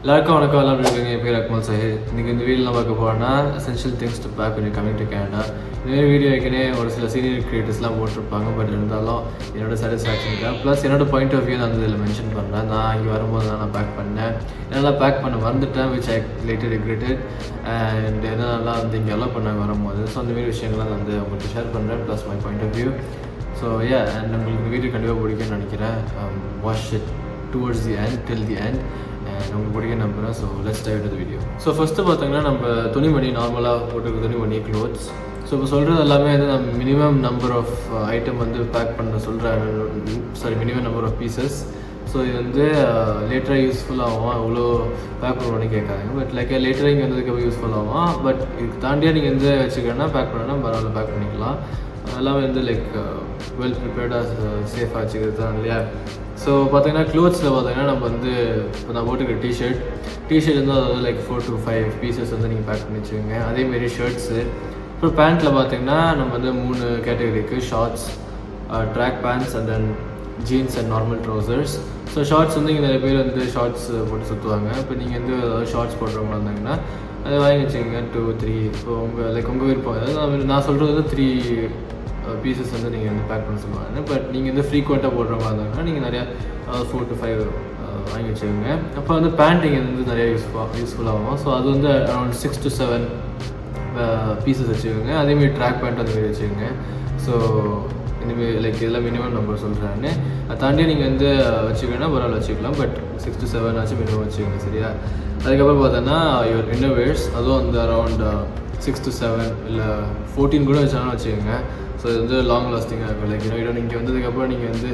எல்லாருக்கும் வணக்கம். எல்லாம் இருக்கீங்க. என் பேர் அக்மல் சாஹிர். இன்றைக்கி இந்த வீடியோ நான் பார்க்க போகிறேன்னா எசென்ஷியல் திங்ஸ் டு பேக் பண்ணி கமிங் டு கேனடா. இந்த வீடியோ ஏற்கனவே ஒரு சில சீனியர் கிரியேட்டர்ஸ்லாம் போட்டிருப்பாங்க. பட் இருந்தாலும் என்னோட சாட்டிஸ்ஃபேக்ஷனுக்கு ப்ளஸ் என்னோட பாயிண்ட் ஆஃப் வியூ நான் வந்து இதில் மென்ஷன் பண்ணுறேன். நான் இங்கே வரும்போது தான் நான் பேக் பண்ணேன். என்னெல்லாம் பேக் பண்ண மறந்துட்டேன், which I later regretted. And என்னென்னலாம் வந்து இங்கே எல்லாம் பண்ணாங்க வரும்போது. ஸோ அந்த மாதிரி விஷயங்கள்லாம் நான் வந்து உங்களுக்கு ஷேர் பண்ணுறேன் plus my point of view. So and உங்களுக்கு இந்த வீடியோ கண்டிப்பாக பிடிக்கும்னு நினைக்கிறேன். Watch it towards the end till the end. உங்களுக்கு பிடிக்க நம்புகிறேன். So let's dive to video. So first பார்த்தீங்கன்னா நம்ம துணிமணி நார்மலாக போட்டுருக்க துணிமணி க்ளோத்ஸ். ஸோ இப்போ சொல்கிறது எல்லாமே வந்து நம்ம மினிமம் நம்பர் ஆஃப் ஐட்டம் வந்து பேக் பண்ண சொல்கிறேன். Minimum number of pieces. So இது வந்து லேட்டராக யூஸ்ஃபுல்லாகும். அவ்வளோ பேக் பண்ணுவோன்னு கேட்காதீங்க. பட் லைக் லேட்டராக இங்கே வந்ததுக்கு யூஸ்ஃபுல்லாகும். பட் இதுக்கு தாண்டியாக நீங்கள் எந்த வச்சுக்கிறேன்னா பேக் பண்ணனா பரவாயில்ல, பேக் பண்ணிக்கலாம். எல்லாமே வந்து லைக் வெல் ப்ரிப்பேர்டாக சேஃபாக வச்சுக்கிறது தான் இல்லையா. ஸோ பார்த்தீங்கன்னா க்ளோத்ஸில் பார்த்தீங்கன்னா நம்ம வந்து இப்போ நான் போட்டுக்கிற டிஷர்ட் வந்து அதாவது லைக் 4 to 5 பீசஸ் வந்து நீங்கள் பேக் பண்ணி வச்சுக்கோங்க. அதேமாரி ஷர்ட்ஸு. அப்புறம் பேண்ட்டில் பார்த்தீங்கன்னா நம்ம வந்து 3 கேட்டகரி இருக்குது. Shorts, track pants and then jeans and normal trousers. So shorts வந்து இங்கே நிறைய பேர் வந்து ஷார்ட்ஸ் போட்டு சுற்றுவாங்க. இப்போ நீங்கள் வந்து ஏதாவது ஷார்ட்ஸ் போடுறவங்க இருந்தாங்கன்னா அதை வாங்கி வச்சுக்கோங்க. 2, 3 இப்போ உங்கள் விருப்பம். அதாவது நான் சொல்கிறது வந்து 3 பீசஸ் வந்து நீங்கள் வந்து பேக் பண்ண சொல்லுவாங்க. பட் நீங்கள் வந்து ஃப்ரீக்வெண்ட்டாக போடுற மாதிரி இருந்தாங்கன்னா நீங்கள் நிறையா 4 to 5 வாங்கி வச்சுக்கோங்க. அப்போ வந்து பேண்டிங் வந்து நிறையா யூஸ்ஃபுல்லாகும். ஸோ அது வந்து அரௌண்ட் 6 to 7 பீசஸ் வச்சுக்கோங்க. அதேமாதிரி ட்ராக் பேண்ட் அந்தமாரி வச்சுக்கோங்க. ஸோ இந்தமாரி லைக் இதெல்லாம் மினிமம் நம்பர் சொல்கிறாங்க. அதை தாண்டி நீங்கள் வந்து வச்சுக்கோங்கன்னா பரவாயில்ல வச்சுக்கலாம். பட் 6 to 7 ஆச்சு மினிமம் வச்சுக்கோங்க. சரியா? அதுக்கப்புறம் பார்த்தோன்னா யுவர் இன்னர்வேர்ஸ். அதுவும் வந்து அரௌண்ட் 6 to 7 இல்லை 14 கூட வச்சாலும் வச்சுக்கோங்க. ஸோ இது வந்து லாங் லாஸ்டிங்காக இருக்கும். லைக் இங்கே வந்ததுக்கப்புறம் நீங்கள் வந்து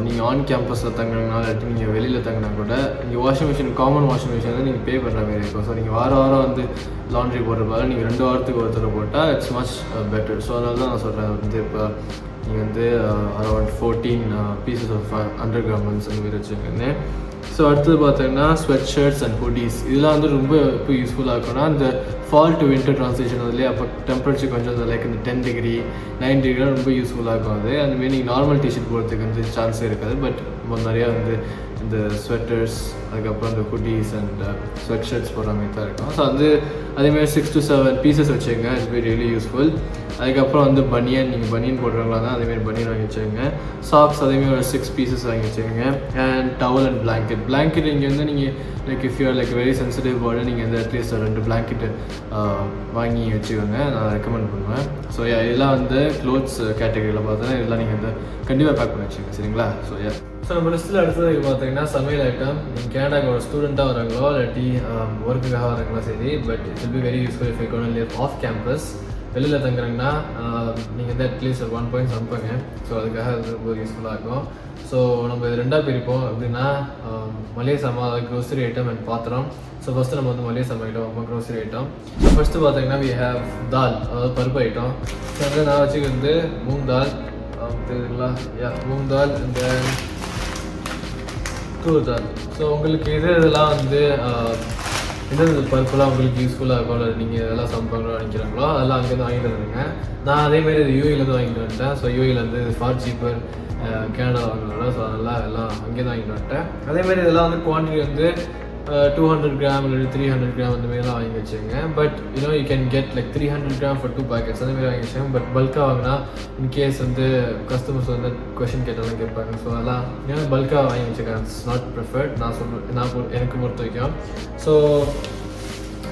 நீங்கள் ஆன் கேம்பஸில் தங்கினா இல்லாட்டி நீங்கள் வெளியில் தங்கினா கூட நீங்கள் washing machine common washing machine வந்து நீங்கள் பே பண்ணுற மாதிரி இருக்கும். ஸோ நீங்கள் வாரம் வந்து லாண்ட்ரி போடுறப்பாக நீங்கள் 2 வாரத்துக்கு ஒருத்தர போட்டால் இட்ஸ் மச் பெட்டர். ஸோ அதனால தான் நான் சொல்கிறேன் வந்து இப்போ நீங்கள் வந்து around 14 pieces of undergarments அந்த மாதிரி வச்சுக்கோங்க. ஸோ அடுத்தது பார்த்தீங்கன்னா ஸ்வெட் ஷர்ட்ஸ் அண்ட் ஹுடீஸ். இதெல்லாம் வந்து ரொம்ப இப்போ யூஸ்ஃபுல்லாக இருக்கும்னா இந்த ஃபால் டு வின்டர் ட்ரான்ஸ்லேஷன் அதுலேயே அப்போ டெம்பரேச்சர் கொஞ்சம் லைக் இந்த 10 degree 9 degree ரொம்ப யூஸ்ஃபுல்லாக இருக்கும். அதுமாரி நீங்கள் நார்மல் டிஷர்ட் போடுறதுக்கு வந்து சான்ஸே இருக்காது. பட் நிறையா வந்து இந்த ஸ்வெட்டர்ஸ் அதுக்கப்புறம் இந்த ஹுடீஸ் அண்ட் ஸ்வெட் ஷர்ட்ஸ் போடுற மாதிரி தான் இருக்கும். ஸோ வந்து அதேமாதிரி 6 to 7 பீசஸ் வச்சுக்கோங்க. It's very really useful. அதுக்கப்புறம் வந்து நீங்கள் பனியன் போடுறவங்களா தான் அதேமாரி பனியன் வாங்கி வச்சுக்கோங்க. சாக்ஸ் அதேமாதிரி ஒரு 6 பீசஸ் வாங்கி வச்சுக்கோங்க. அண்ட் டவல் அண்ட் பிளாங்கெட் இங்கே வந்து நீங்கள் like if you're like very sensitive body நீங்கள் வந்து அட்லீஸ்ட் 2 பிளாங்கெட்டு வாங்கி வச்சுக்கோங்க. நான் ரெக்கமெண்ட் பண்ணுவேன். ஸோ இதெல்லாம் வந்து க்ளோத்ஸ் கேட்டகரியில் பார்த்தோன்னா இதெல்லாம் நீங்கள் வந்து கண்டிப்பாக பேக் பண்ணி வச்சுக்கோங்க. சரிங்களா? ஸோ நம்ம லிஸ்ட்டில் அடுத்தது பார்த்தீங்கன்னா சமையல் ஐட்டம். நீங்கள் கேனடாக்கு ஒரு ஸ்டூடெண்ட்டாக வராங்களோ இல்லாட்டி ஒர்க்குக்காக வராங்களோ சரி. But it will be very useful if you gonna live off campus. வெளியில் தங்குறீங்கன்னா நீங்கள் வந்து அட்லீஸ்ட் 1 point சமைப்பாங்க. ஸோ அதுக்காக அது ரொம்ப யூஸ்ஃபுல்லாக இருக்கும். ஸோ நம்ம இது 2ஆக பிரிப்போம். அப்படின்னா மளிகை சாமான், அதாவது க்ரோசரி ஐட்டம் அண்ட் பாத்திரம். ஸோ ஃபஸ்ட்டு நம்ம வந்து மளிகை சாமான் ஐட்டம், அப்புறம் க்ரோசரி ஐட்டம். ஸோ ஃபஸ்ட்டு பார்த்தீங்கன்னா வி ஹேவ் தால், அதாவது பருப்பு ஐட்டம். ஸோ வந்து நான் வச்சுக்கிறது மூங் தால் தெரியுதுங்களா? மூங் தால் அண்ட் தென் தூர் தால். ஸோ உங்களுக்கு இதெல்லாம் வந்து எந்தெந்த பருப்புலாம் உங்களுக்கு யூஸ்ஃபுல்லாக இருக்கும் இல்லை நீங்கள் இதெல்லாம் சமைப்பாங்களோ நினைக்கிறாங்களோ அதெல்லாம் அங்கேருந்து வாங்கிட்டு வந்துருங்க. நான் அதேமாரி இது யூஏலேருந்து வாங்கிட்டு வந்துட்டேன். ஸோ யூஏலேருந்து ஃபார் சீப்பர் கேனடா வாங்கினோட. ஸோ அதெல்லாம் எல்லாம் அங்கேருந்து வாங்கிட்டு வந்துட்டேன். அதேமாரி இதெல்லாம் வந்து குவான்டிட்டி வந்து 200 கிராம் இல்லை 300 கிராம் அந்த மாதிரிலாம் வாங்கி வச்சுங்க. But you can get like 300 gram for 2 packets அதேமாதிரி வாங்கி வச்சுங்க. பட் பல்காக வாங்கினா இன்கேஸ் வந்து கஸ்டமர்ஸ் வந்து கொஷின் கேட்டாலும் கேட்பாங்க. ஸோ அதெல்லாம் ஏன்னா பல்காக வாங்கி வச்சுக்கேன். It's not preferred. எனக்கு பொறுத்த வரைக்கும். ஸோ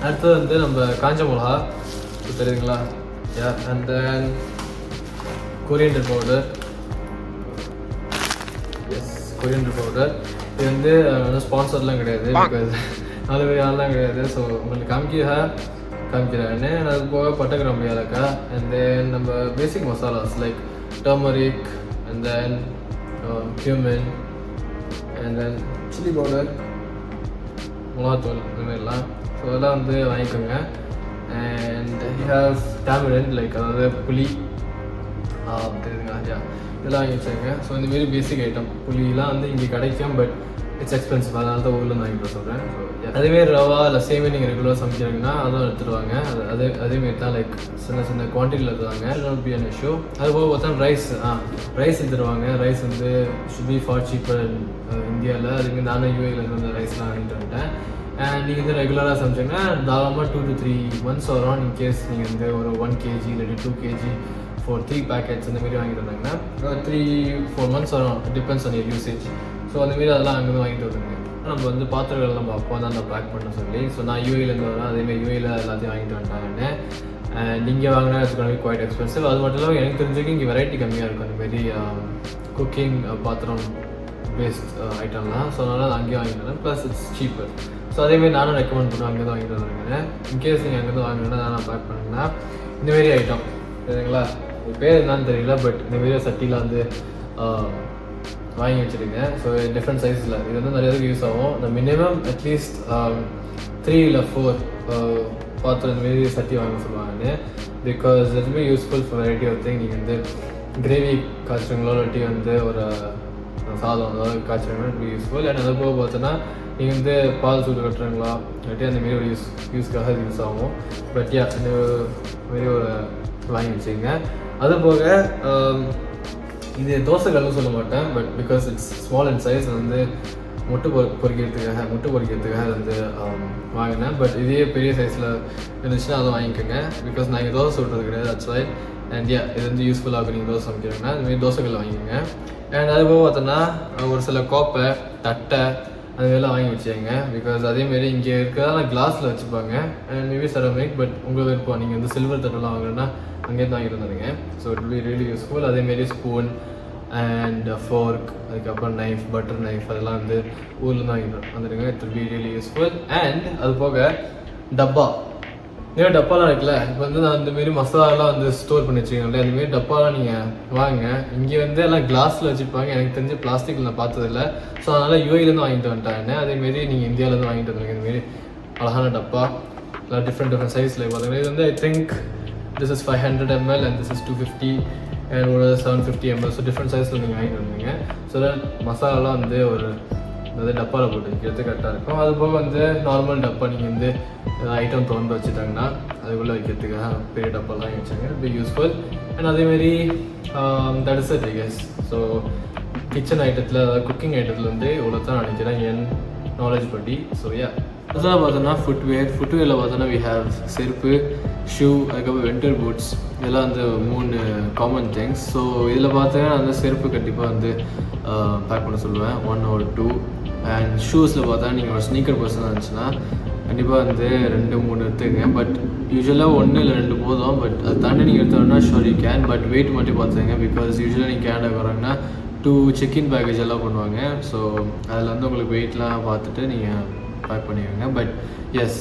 அடுத்தது வந்து நம்ம காஞ்ச மிளகா தெரியுதுங்களா? And then coriander powder. Coriander powder இது வந்து ஸ்பான்சர்லாம் கிடையாது. பிகாஸ் 4 பேர் ஆள்லாம் கிடையாது. ஸோ உங்களுக்கு காமிக்கிறேன்னு அது போக பட்டை, கிராம்பு, ஏலக்காய் அண்ட் தென் நம்ம basic masalas like turmeric and then cumin and then chilli powder, மிளகாத்தூள் இதுமாரிலாம். ஸோ அதெல்லாம் வந்து வாங்கிக்கோங்க. And you have tamarind like அதாவது புளி தெரியுதுங்களா? இதெல்லாம் வாங்கி வச்சுங்க. ஸோ இந்தமாரி பேசிக் ஐட்டம் புளியெலாம் வந்து இங்கே கிடைக்கும். But it's expensive. அதனால தான் ஊரில் வாங்கிட்டு சொல்கிறேன். அதேமாரி ரவா இல்லை சேமியா நீங்கள் ரெகுலராக சமைக்கிறீங்கன்னா அதுவும் எடுத்துடுவாங்க. அதேமாரி தான் லைக் சின்ன குவான்டிட்டியில் எடுத்துவாங்க. Not be an issue. அது போக பார்த்தா ரைஸ் எடுத்துருவாங்க. ரைஸ் வந்து ஷுட் பி ஃபார் சீப்பர் இந்தியாவில். அதுமாரி நானும் யூஏலேருந்து வந்து ரைஸ்லாம் வாங்கிட்டு வந்துட்டேன். அண்ட் நீங்கள் வந்து ரெகுலராக சமைச்சிங்கன்னா தாராளமாக 2 to 3 months வரும். இன்கேஸ் நீங்கள் வந்து ஒரு 1 kg இல்லாட்டி 2 kg for 3 packets இந்தமாரி வாங்கிட்டு வந்தாங்கன்னா 3-4 months வரும். Depends on your usage. So அந்தமாரி அதெல்லாம் அங்கேருந்து வாங்கிட்டு வந்துருங்க. நம்ம வந்து பாத்திரங்கள்லாம் அப்போ தான் நான் பேக் பண்ண சொல்லி. ஸோ நான் யூஏலேருந்து வரேன். அதேமாதிரி யூஏயில் எல்லாத்தையும் வாங்கிட்டு வந்துட்டாங்கன்னு. அண்ட் இங்கே வாங்கினா it's gonna be quite expensive. அது மட்டும் இல்லாமல் எனக்கு தெரிஞ்சுக்கு இங்கே வெரைட்டி கம்மியாக இருக்கும் அந்தமாரி குக்கிங் பாத்திரம் பேஸ்ட் ஐட்டம்லாம். ஸோ அதனால் அங்கேயே வாங்கிட்டு வரேன். Plus it's cheaper. ஸோ அதேமாதிரி நானும் ரெக்கமெண்ட் பண்ணுவேன் அங்கேருந்து வாங்கிட்டு வந்துருங்க. இன்கேஸ் நீங்கள் அங்கேருந்து வாங்கினா நான் பேக் பண்ணுங்கன்னா இந்தமாரி ஐட்டம் சரிங்களா. இது பேர் என்னன்னு தெரியல, பட் இந்தமாரி சட்டியில் வந்து வாங்கி வச்சுருங்க. ஸோ டிஃப்ரெண்ட் சைஸில் இது வந்து நிறைய பேருக்கு யூஸ் ஆகும். இந்த மினிமம் அட்லீஸ்ட் 3 இல்லை 4 பாத்திரம் இந்தமாரி சட்டி வாங்க சொல்லுவாங்க. பிகாஸ் இதுவுமே useful for variety of thing. நீங்கள் வந்து கிரேவி காய்ச்சுறீங்களோ இல்லாட்டி வந்து ஒரு சாதம் அதாவது காய்ச்சுறீங்களோ இட் பி யூஸ்ஃபுல். அண்ட் அது போக பார்த்தோன்னா நீங்கள் வந்து பால் சூடு கட்டுறீங்களா இல்லாட்டி அந்தமாரி ஒரு யூஸ்க்காக யூஸ் ஆகும். பட் யா இந்த மாரி ஒரு வாங்கி வச்சுங்க. அது போக இது தோசைகள்னு சொல்ல மாட்டேன், but because it's small and size வந்து முட்டை பொரிக்கிறதுக்காக வந்து வாங்கினேன். பட் இதே பெரிய சைஸில் இருந்துச்சுன்னா அதை வாங்கிக்கோங்க. பிகாஸ் நான் இங்கே தோசை சுட்டுறது கிடையாது. That's why. அண்ட் யா இது வந்து யூஸ்ஃபுல்லாக நீங்கள் தோசை சமைக்கிறீங்கன்னா அதுமாரி தோசைகள் வாங்கிக்கோங்க. அண்ட் அது போக பார்த்தோன்னா ஒரு சில கோப்பை தட்டை அதுமாரிலாம் வாங்கி வச்சுக்கோங்க. பிகாஸ் அதேமாரி இங்கே இருக்கிறதா கிளாஸில் வச்சுப்பாங்க அண்ட் மேபி செரமிக். பட் உங்களுக்கு விருப்பம் நீங்கள் வந்து சில்வர் தட்டெல்லாம் வாங்கினா அங்கேருந்து வாங்கிட்டு வந்துடுங்க. So it will be really useful. அதேமாரி ஸ்பூன் அண்ட் ஃபோர்க் அதுக்கப்புறம் நைஃப் பட்டர் நைஃப் அதெல்லாம் வந்து ஊர்லேருந்து வாங்கிட்டு வந்துடுங்க. It will be really useful. And அது போக டப்பா டப்பாலாம் இருக்குல்ல. இப்போ வந்து நான் இந்தமாரி மசாலாலாம் வந்து ஸ்டோர் பண்ணி வச்சுக்கோங்களேன். அந்தமாரி டப்பாலாம் நீங்கள் வாங்க. இங்கே வந்து எல்லாம் கிளாஸில் வச்சுருப்பாங்க. எனக்கு தெரிஞ்சு பிளாஸ்டிக்கில் நான் பார்த்ததில்ல. ஸோ அதனால் யூஏலேருந்து வாங்கிட்டு வந்துட்டாங்க. அதேமாரி நீங்கள் இந்தியாவிலேருந்து வாங்கிட்டு வந்துருங்க. இந்தமாரி அழகான டப்பா எல்லாம் டிஃப்ரெண்ட் சைஸில் பார்த்தீங்கன்னா இது வந்து I think this is 500 ml and this is 250 and ஒரு 750 ml. ஸோ டிஃப்ரெண்ட் சைஸில் நீங்கள் வாங்கிட்டு வந்துங்க. ஸோ தட் மசாலாலாம் வந்து ஒரு அதாவது டப்பாவில் போட்டு வைக்கிறது கரெக்டாக இருக்கும். அது போக வந்து நார்மல் டப்பா நீங்கள் வந்து ஐட்டம் திறந்து வச்சுட்டாங்கன்னா அதுக்குள்ளே வைக்கிறதுக்காக பெரிய டப்பாலாம் வாங்கி வச்சாங்க. It be useful. அண்ட் அதேமாரி that is it I guess. So kitchen ஐட்டத்தில் அதாவது குக்கிங் ஐட்டத்தில் வந்து இவ்வளோ தான் நினைக்கிறேன் என் நாலேஜ் படி. ஸோ யா அதெல்லாம் பார்த்தோன்னா ஃபுட்வேரில் பார்த்தோன்னா வி ஹேவ் செருப்பு ஷூ அதுக்கப்புறம் வின்டர் பூட்ஸ் இதெல்லாம் வந்து 3 காமன் திங்ஸ். ஸோ இதில் பார்த்தீங்கன்னா அந்த செருப்பு கண்டிப்பாக வந்து பேக் பண்ண சொல்லுவேன் 1 or 2. அண்ட் ஷூஸில் பார்த்தா நீங்கள் ஒரு ஸ்னீக்கர் பர்சனாக இருந்துச்சுன்னா கண்டிப்பாக வந்து 2-3 எடுத்துங்க. பட் யூஸ்வலாக 1 இல்லை 2 போதும். பட் அது தாண்டி நீங்கள் எடுத்தோம்னா sure you can. But weight மட்டும் பார்த்துங்க. பிகாஸ் யூஸ்வலாக நீங்கள் கேனடாக்கு வராங்கன்னா 2 செக்இன் பேக்கேஜ் எல்லாம் பண்ணுவாங்க. ஸோ அதில் வந்து உங்களுக்கு வெயிட்லாம் பார்த்துட்டு நீங்கள் பேக் பண்ணிக்கோங்க. But as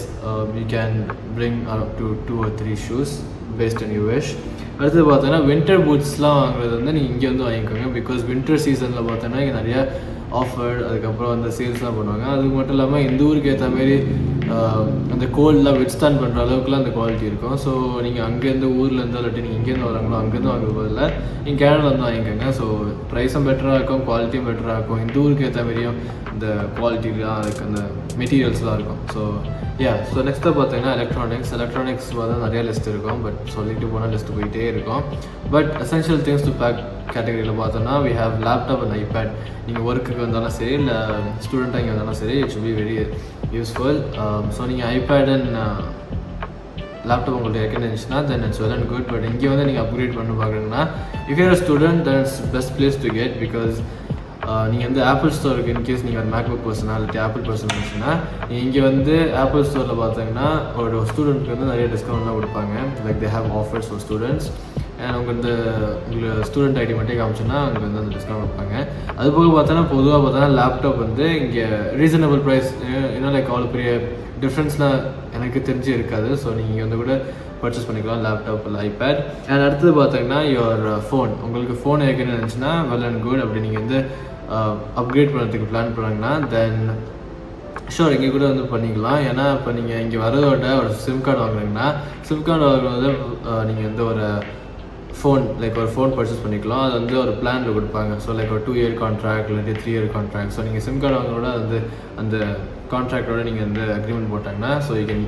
you can bring up to 2 or 3 shoes based on you wish. அடுத்தது பார்த்தோன்னா வின்டர் பூட்ஸ்லாம் வாங்குறது வந்து நீங்கள் இங்கே வந்து வாங்கிக்கோங்க. பிகாஸ் வின்டர் சீசனில் பார்த்தோன்னா இங்கே நிறையா ஆஃபர் அதுக்கப்புறம் அந்த சேல்ஸ்லாம் பண்ணுவாங்க. அதுக்கு மட்டும் இல்லாமல் இந்த ஊருக்கு ஏற்ற மாரி அந்த கோல்டெலாம் விட்ஸ்டாண்ட் பண்ணுற அளவுக்குலாம் அந்த குவாலிட்டி இருக்கும். ஸோ நீங்கள் அங்கேருந்து ஊர்லேருந்து இல்லாட்டி நீங்கள் இங்கேருந்து வராங்களோ அங்கேருந்து வாங்க போதில்லை நீங்கள் கேனடாலேருந்து வாங்கிக்கோங்க. ஸோ ப்ரைஸும் பெட்டராக இருக்கும், குவாலிட்டியும் பெட்டராக இருக்கும். இந்த ஊருக்கு ஏற்ற மாரியும் இந்த குவாலிட்டிலாம் இருக்குது, அந்த மெட்டீரியல்ஸ்லாம் இருக்கும். ஸோ ஸோ நெக்ஸ்ட்டாக பார்த்தீங்கன்னா எலக்ட்ரானிக்ஸ் பார்த்தா நிறைய லிஸ்ட் இருக்கும். பட் சொல்லிட்டு போனால் லிஸ்ட்டு போயிட்டே இருக்கும். But essential things to pack கேட்டகரியில் பார்த்தோன்னா we have laptop and iPad. நீங்கள் ஒர்க்குக்கு வந்தாலும் சரி இல்லை ஸ்டூடெண்ட்டாக இங்கே வந்தாலும் சரி it should be very useful. So நீங்கள் ஐபேட் அண்ட் லேப்டாப் உங்கள்கிட்ட இருந்துச்சுன்னா then it's well and good. But இங்கே வந்து நீங்கள் அப்கிரேட் பண்ண பார்க்குறீங்கன்னா if you're student that it's best place to get. Because நீங்கள் வந்து ஆப்பிள் ஸ்டோருக்கு இன்கேஸ் நீங்கள் ஒரு மேக்புக் பர்சனாக இல்லாட்டி ஆப்பிள் பர்சன் இருந்துச்சுன்னா இங்கே வந்து ஆப்பிள் ஸ்டோரில் பார்த்தீங்கன்னா ஒரு ஸ்டூடெண்ட்க்கு வந்து நிறைய டிஸ்கவுண்ட்லாம் கொடுப்பாங்க. Like they have offers for students. And உங்களுக்கு ஸ்டூடெண்ட் ஐடி மட்டும் காமிச்சோன்னா உங்களுக்கு வந்து அந்த டிஸ்கவுண்ட் கொடுப்பாங்க. அது போக பார்த்தோன்னா பொதுவாக பார்த்தோன்னா லேப்டாப் வந்து இங்கே ரீசனபிள் ப்ரைஸ் இன்னும் லைக் அவ்வளோ பெரிய டிஃப்ரென்ஸ்லாம் எனக்கு தெரிஞ்சு இருக்காது. ஸோ நீங்கள் இங்கே வந்து கூட பர்ச்சேஸ் பண்ணிக்கலாம் லேப்டாப் இல்லை ஐபேட். அண்ட் அடுத்தது பார்த்தீங்கன்னா யுவர் ஃபோன். உங்களுக்கு ஃபோன் ஏற்கனவே இருந்துச்சுன்னா வெல் அண்ட் குட். அப்படி நீங்கள் வந்து அப்கிரேட் பண்ணுறதுக்கு பிளான் பண்ணாங்கன்னா தென் ஷோர் இங்கே கூட வந்து பண்ணிக்கலாம். ஏன்னா இப்போ நீங்கள் இங்கே வரதோட ஒரு சிம் கார்டு வாங்குறீங்கன்னா சிம் கார்டு வாங்குறது நீங்கள் வந்து ஒரு ஃபோன் லைக் ஒரு ஃபோன் பர்ச்சேஸ் பண்ணிக்கலாம். அது வந்து ஒரு பிளானில் கொடுப்பாங்க. ஸோ லைக் ஒரு 2-year கான்ட்ராக்ட் இல்லாட்டி 3-year கான்ட்ராக்ட். ஸோ நீங்கள் சிம் கார்டு வாங்குறதோட வந்து அந்த கான்ட்ராக்டோட நீங்கள் வந்து அக்ரிமெண்ட் போட்டாங்கன்னா so you can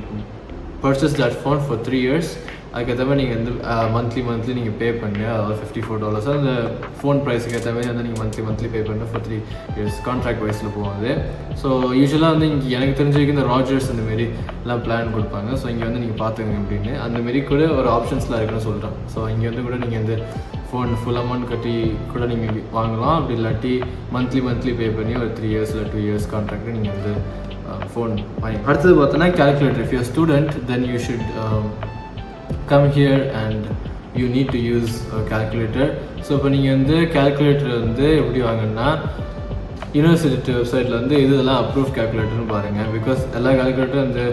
purchase that phone for 3 years அதுக்கேற்ற மாதிரி நீங்கள் வந்து மந்த்லி நீங்கள் பே பண்ணி அதாவது $54 அந்த ஃபோன் ப்ரைஸுக்கு ஏற்ற மாதிரி வந்து நீங்கள் மந்த்லி பே பண்ணி for 3 years கான்ட்ராக்ட் வைஸில் போகுது. ஸோ யூஸ்வலாக வந்து இங்கே எனக்கு தெரிஞ்ச வரைக்கும் இந்த ராஜர்ஸ் அந்தமாரி எல்லாம் பிளான் கொடுப்பாங்க. ஸோ இங்கே வந்து நீங்கள் பார்த்துங்க அப்படின்னு அந்தமாரி கூட ஒரு ஆப்ஷன்ஸ்லாம் இருக்குன்னு சொல்கிறேன். ஸோ இங்கே வந்து கூட நீங்கள் வந்து ஃபோன் ஃபுல் அமௌண்ட் கட்டி கூட நீங்கள் வாங்கலாம். அப்படி இல்லாட்டி மந்த்லி பே பண்ணி ஒரு 3 years இல்லை 2 years கான்ட்ராக்ட் நீங்கள் வந்து ஃபோன் வாங்கி. அடுத்தது பார்த்தோன்னா calculator. if you're a student then you should come here and you need to use a calculator. So இப்போ நீங்கள் வந்து calculator வந்து எப்படி வாங்கன்னா யூனிவர்சிட்டி வெப்சைட்டில் வந்து இதெல்லாம் அப்ரூவ் கேல்குலேட்டர்னு பாருங்கள். பிகாஸ் எல்லா கேல்குலேட்டரும் வந்து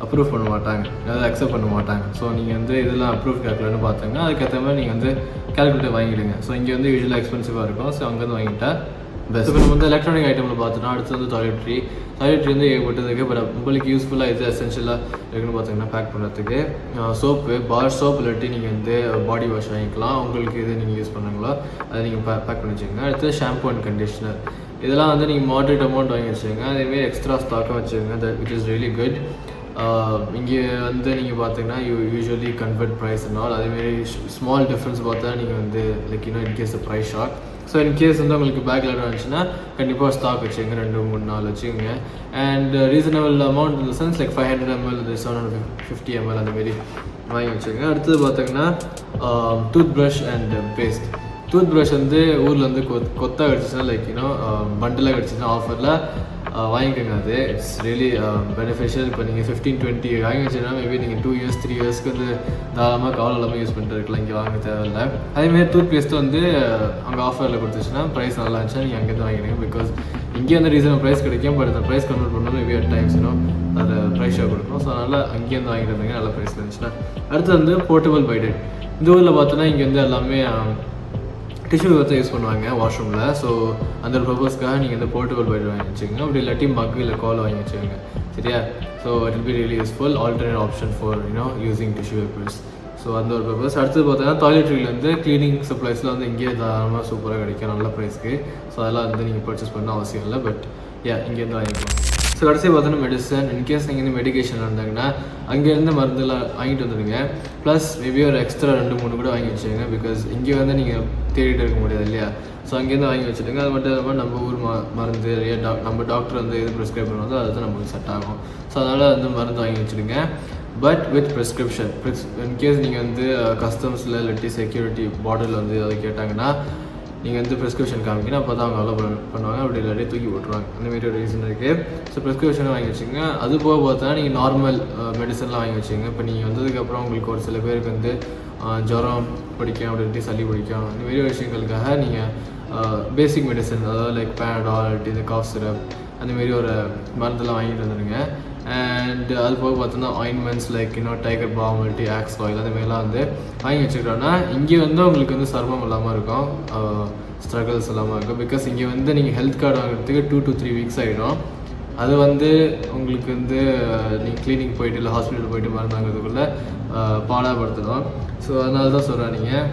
அப்ரூவ் பண்ண மாட்டாங்க, அதாவது அக்செப்ட் பண்ண மாட்டாங்க. ஸோ நீங்கள் வந்து இதெல்லாம் அப்ரூவ் கேல்குலேட்டர்னு பார்த்தாங்கன்னா அதுக்கேற்ற மாதிரி நீங்கள் வந்து கேல்குலேட்டர் வாங்கிடுங்க. ஸோ இங்கே வந்து யூஸ்வலாக எக்ஸ்பென்சிவாக இருக்கும். ஸோ அங்கேருந்து வாங்கிட்டா பெஸ்ட். இப்போ நம்ம வந்து எலக்ட்ரானிக் ஐட்டமில் பார்த்தோன்னா அடுத்து வந்து டாய்லெட்ரி வந்து ஏற்பட்டதுக்கு பட் உங்களுக்கு யூஸ்ஃபுல்லாக இது எசென்ஷியலாக இருக்குன்னு பார்த்தீங்கன்னா பேக் பண்ணுறதுக்கு சோப்பு, பார் சோப் இல்லாட்டி நீங்கள் வந்து பாடி வாஷ் வாங்கிக்கலாம். உங்களுக்கு இது நீங்கள் யூஸ் பண்ணுங்களோ அதை நீங்கள் பேக் பண்ணி வச்சுக்கோங்க. அடுத்து ஷாம்பு அண்ட் கண்டிஷ்னர் இதெல்லாம் வந்து நீங்கள் மாடரேட் அமௌண்ட் வாங்கி வச்சுக்கோங்க. அதேமாரி எக்ஸ்ட்ரா ஸ்டாக்காக வச்சுக்கோங்க. That which is really good. இங்கே வந்து நீங்கள் பார்த்தீங்கன்னா யூஸ்வலி கன்வெர்ட் ப்ரைஸ் நாள் அதேமாரி ஸ்மால் டிஃப்ரென்ஸ் பார்த்தா நீங்கள் வந்து like in case price shock. So in case வந்து உங்களுக்கு பேக்கில் இடம் இருந்துச்சுன்னா கண்டிப்பாக ஸ்டாக் வச்சுக்கோங்க, 2-3-4 வச்சுக்கோங்க. அண்ட் ரீசனபிள் அமௌண்ட் இந்த சென்ஸ் லைக் 500 ml 750 ml அந்தமாரி வாங்கி வச்சுக்கோங்க. அடுத்தது பார்த்தீங்கன்னா toothbrush and paste. Toothbrush வந்து ஊரில் வந்து கொத்தாக கிடச்சிச்சுன்னா லைக் பண்டிலாக கிடச்சிச்சுன்னா ஆஃபரில் வாங்கிக்கோங்க. அது இட்ஸ் ரியலி பெனிஃபிஷியல். இப்போ நீங்கள் 15-20 வாங்கி வச்சுன்னா மேபி நீங்கள் 2 years 3 yearsக்கு வந்து தாராளமாக கவலை இல்லாமல் யூஸ் பண்ணிட்டு இருக்கலாம். இங்கே வாங்க தேவையில்லை. அதேமாதிரி டூத் பேஸ்ட்டு வந்து அங்கே ஆஃபரில் கொடுத்துச்சுன்னா ப்ரைஸ் நல்லா இருந்துச்சுன்னா நீங்கள் அங்கேருந்து வாங்கிடுங்க. பிகாஸ் இங்கே வந்து ரீசனபிள் ப்ரைஸ் கிடைக்கும். பட் அந்த ப்ரைஸ் கன்வெர்ட் பண்ணணும் மேபி அட் டைம்ஸ் அதை ப்ரைஸ் ஷோ கொடுக்கணும். ஸோ அதனால் அங்கேருந்து வாங்கிட்டு இருந்தீங்க நல்ல ப்ரைஸில் இருந்துச்சுன்னா. அடுத்து வந்து போர்ட்டபிள் பைடட். இந்த ஊரில் பார்த்தோன்னா இங்கே வந்து எல்லாமே டிஷ்யூ பேப்பர் யூஸ் பண்ணுவாங்க வாஷ்ரூமில். ஸோ அந்த ஒரு பர்பஸ்க்காக நீங்கள் இந்த போர்ட்டபிள் பைட் வாங்கி வச்சுக்கோங்க. அப்படி இல்லாட்டி மக் இல்லை கால் வாங்கி வச்சுக்கோங்க. சரியா? So it will be really useful alternate option for using tissue papers. So அந்த ஒரு பர்பஸ். அடுத்தது பார்த்தீங்கன்னா டாய்லெட்ரியில் வந்து க்ளீனிங் சப்ளைஸில் வந்து இங்கேயே தாராளமாக சூப்பராக கிடைக்கும் நல்ல ப்ரைஸ்க்கு. ஸோ அதெல்லாம் வந்து நீங்கள் பர்ச்சேஸ் பண்ண அவசியம் இல்லை. பட் இங்கேருந்து வாங்கிக்கலாம். ஸோ கடைசி பார்த்தோன்னா மெடிசன். இன்கேஸ் நீங்கள் வந்து மெடிக்கேஷன் இருந்தாங்கன்னா அங்கேருந்து மருந்துலாம் வாங்கிட்டு வந்துடுங்க. ப்ளஸ் மேபி ஒரு எக்ஸ்ட்ரா 2-3 கூட வாங்கி வச்சுக்கோங்க. பிகாஸ் இங்கே வந்து நீங்கள் தேடிட்டு இருக்க முடியாது இல்லையா? ஸோ அங்கேருந்து வாங்கி வச்சுடுங்க. அது மட்டும் இல்லாமல் நம்ம ஊர் மருந்து நம்ம டாக்டர் வந்து எது ப்ரிஸ்கிரைப் பண்ணுவோம் அதுதான் நம்மளுக்கு செட் ஆகும். ஸோ அதனால் வந்து மருந்து வாங்கி வச்சுடுங்க. But with prescription. இன்கேஸ் நீங்கள் வந்து கஸ்டம்ஸில் இல்லாட்டி செக்யூரிட்டி பார்டரில் வந்து அதை கேட்டாங்கன்னா நீங்கள் வந்து ப்ரிஸ்கிரிப்ஷன் காமிக்கணும். அப்போ தான் அவங்க அலோ பண்ணுவாங்க. அப்படி இல்லாட்டி தூக்கி போட்டுருவாங்க. அந்தமாரி ஒரு ரீசன் இருக்குது. ஸோ ப்ரிஸ்கிரிப்ஷன் வாங்கி வச்சுங்க. அது போக பார்த்தா நீங்கள் நார்மல் மெடிசன்லாம் வாங்கி வச்சுங்க. இப்போ நீங்கள் வந்ததுக்கப்புறம் உங்களுக்கு ஒரு சில பேருக்கு வந்து ஜுரம் பிடிக்கும், அப்படி சளி பிடிக்கும், இந்த மாரி விஷயங்களுக்காக நீங்கள் பேசிக் மெடிசன் அதாவது லைக் பேனடால் இந்த காஃப் சிரப் அந்தமாரி ஒரு மருந்தெல்லாம் வாங்கிட்டு வந்துடுங்க. அண்ட் அது போக பார்த்தோன்னா ointments like Tiger Balm Axe Oil அந்தமாரிலாம் வந்து வாங்கி வச்சுக்கிட்டோன்னா இங்கே வந்து உங்களுக்கு வந்து சிரமம் இல்லாமல் இருக்கும், ஸ்ட்ரகிள்ஸ் இல்லாமல் இருக்கும். பிகாஸ் இங்கே வந்து நீங்கள் ஹெல்த் கார்டு வாங்குறதுக்கு 2 to 3 weeks ஆகிடும். அது வந்து உங்களுக்கு வந்து நீங்கள் கிளினிக் போயிட்டு இல்லை ஹாஸ்பிட்டல் போயிட்டு மருந்து வாங்குறதுக்குள்ளே பாடாப்படுத்தணும். ஸோ அதனால தான் சொல்கிறேன் நீங்கள்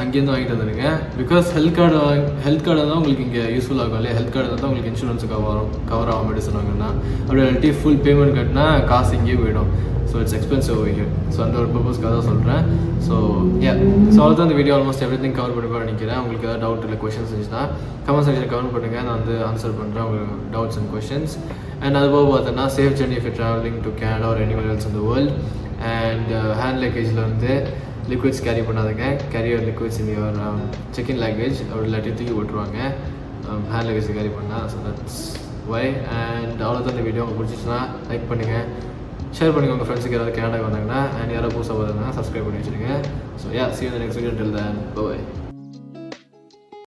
அங்கேருந்து வாங்கிட்டு வந்துடுங்க. பிகாஸ் ஹெல்த் கார்டு தான் உங்களுக்கு இங்கே யூஸ்ஃபுல் ஆகும் இல்லையா? ஹெல்த் கார்டு தான் உங்களுக்கு இன்சூரன்ஸுக்கு கவர் ஆகும் மெடிசன் வாங்கினா. அப்படி இல்லாட்டி ஃபுல் பேமெண்ட் கட்டினா காசு இங்கேயே போயிடும். So it's expensive over here. So அந்த ஒரு பர்பஸ்க்காக தான் சொல்கிறேன். ஸோ அவ்வளோதான் இந்த வீடியோ ஆல்மோஸ்ட் எவ்ரிதிங் கவர் பண்ணி நினைக்கிறேன். உங்களுக்கு ஏதாவது டவுட் இல்லை கொஷின்ஸ் இருந்துச்சுன்னா கமெண்ட் செக்ஷன் கமெண்ட் பண்ணுங்கள். நான் வந்து ஆன்சர் பண்ணுறேன் உங்களுக்கு டவுட்ஸ் அண்ட் கொஷின்ஸ். அண்ட் அது போக பார்த்தோன்னா safe journey if you travelling to Canada or anywhere else in the world. And hand லக்கேஜில் வந்து லிக்விட்ஸ் கேரி பண்ணாதுங்க. Carry your liquids in your check-in luggage. அப்படி இல்லாட்டி தூக்கி விட்டுருவாங்க ஹேண்ட் லக்கேஜ் கேரி பண்ணால். So that's why. அண்ட் அவ்வளோதான் இந்த வீடியோ உங்களுக்கு பிடிச்சிச்சுன்னா லைக் பண்ணுங்கள், ஷேர் பண்ணுங்கள் உங்கள் ஃப்ரெண்ட்ஸுக்கு யாராவது கேனடா வந்தாங்கன்னா. அண்ட் யாராவது புதுசாக பார்த்தாங்கன்னா சப்ஸ்கிரைப் பண்ணி வச்சுருங்க. So see you in the next video. Till then, bye.